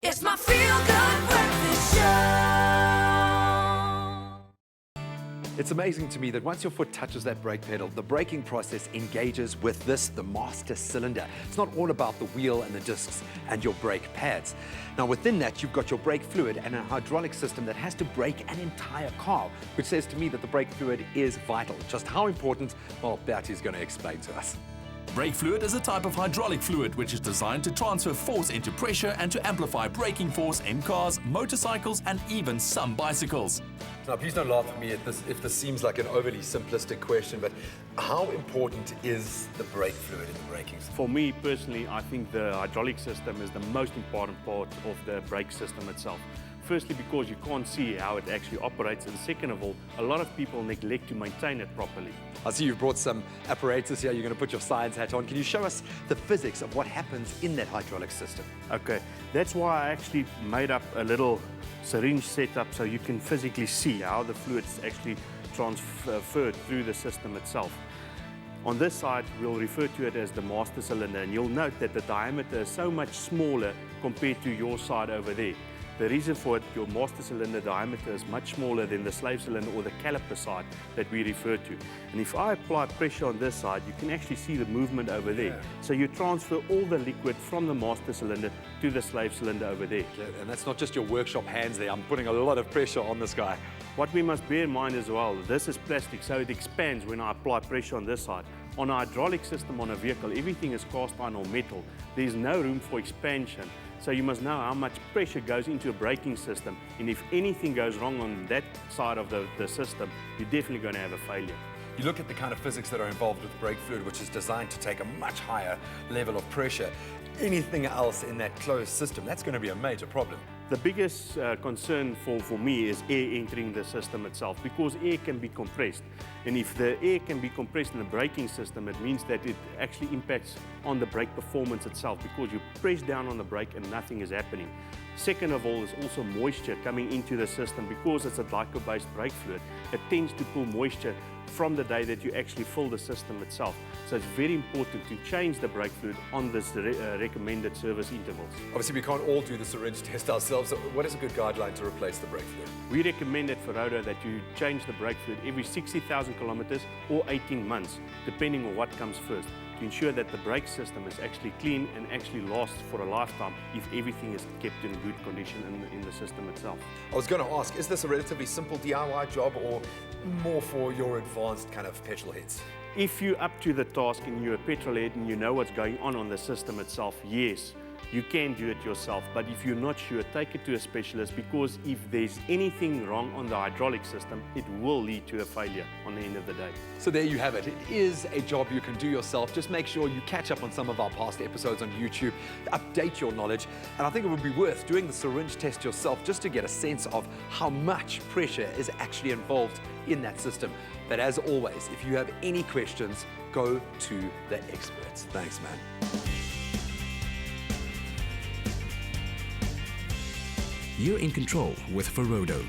It's my feel-good breakfast show. It's amazing to me that once your foot touches that brake pedal, the braking process engages with this, the master cylinder. It's not all about the wheel and the discs and your brake pads. Now within that, you've got your brake fluid and a hydraulic system that has to brake an entire car, which says to me that the brake fluid is vital. Just how important, well, Bertus is going to explain to us. Brake fluid is a type of hydraulic fluid which is designed to transfer force into pressure and to amplify braking force in cars, motorcycles and even some bicycles. Now, please don't laugh at me if this seems like an overly simplistic question, but how important is the brake fluid in the braking system? For me personally, I think the hydraulic system is the most important part of the brake system itself. Firstly, because you can't see how it actually operates, and second of all, a lot of people neglect to maintain it properly. I see you've brought some apparatus here. You're going to put your science hat on. Can you show us the physics of what happens in that hydraulic system? Okay, that's why I actually made up a little syringe setup so you can physically see how the fluid is actually transferred through the system itself. On this side, we'll refer to it as the master cylinder, and you'll note that the diameter is so much smaller compared to your side over there. The reason for it, your master cylinder diameter is much smaller than the slave cylinder or the caliper side that we refer to. And if I apply pressure on this side, you can actually see the movement over there. Yeah. So you transfer all the liquid from the master cylinder to the slave cylinder over there. And that's not just your workshop hands there. I'm putting a lot of pressure on this guy. What we must bear in mind as well, this is plastic, so it expands when I apply pressure on this side. On a hydraulic system on a vehicle, everything is cast iron or metal. There's no room for expansion. So you must know how much pressure goes into a braking system, and if anything goes wrong on that side of the system, you're definitely going to have a failure. You look at the kind of physics that are involved with brake fluid, which is designed to take a much higher level of pressure. Anything else in that closed system, that's going to be a major problem. The biggest concern for me is air entering the system itself, because air can be compressed. And if the air can be compressed in the braking system, it means that it actually impacts on the brake performance itself, because you press down on the brake and nothing is happening. Second of all is also moisture coming into the system. Because it's a glycol-based brake fluid, it tends to pull moisture from the day that you actually fill the system itself. So it's very important to change the brake fluid on this recommended service intervals. Obviously, we can't all do the syringe test ourselves. So what is a good guideline to replace the brake fluid? We recommend it for Rodo that you change the brake fluid every 60,000 kilometers or 18 months, depending on what comes first, to ensure that the brake system is actually clean and actually lasts for a lifetime if everything is kept in good condition in the system itself. I was going to ask, is this a relatively simple DIY job or more for your advanced kind of petrol heads? If you're up to the task and you're a petrol head and you know what's going on the system itself, yes, you can do it yourself. But if you're not sure, take it to a specialist, because if there's anything wrong on the hydraulic system, it will lead to a failure on the end of the day. So there you have it. It is a job you can do yourself. Just make sure you catch up on some of our past episodes on YouTube, update your knowledge, and I think it would be worth doing the syringe test yourself just to get a sense of how much pressure is actually involved in that system. But as always, if you have any questions, go to the experts. Thanks, man. You're in control with Federal-Mogul.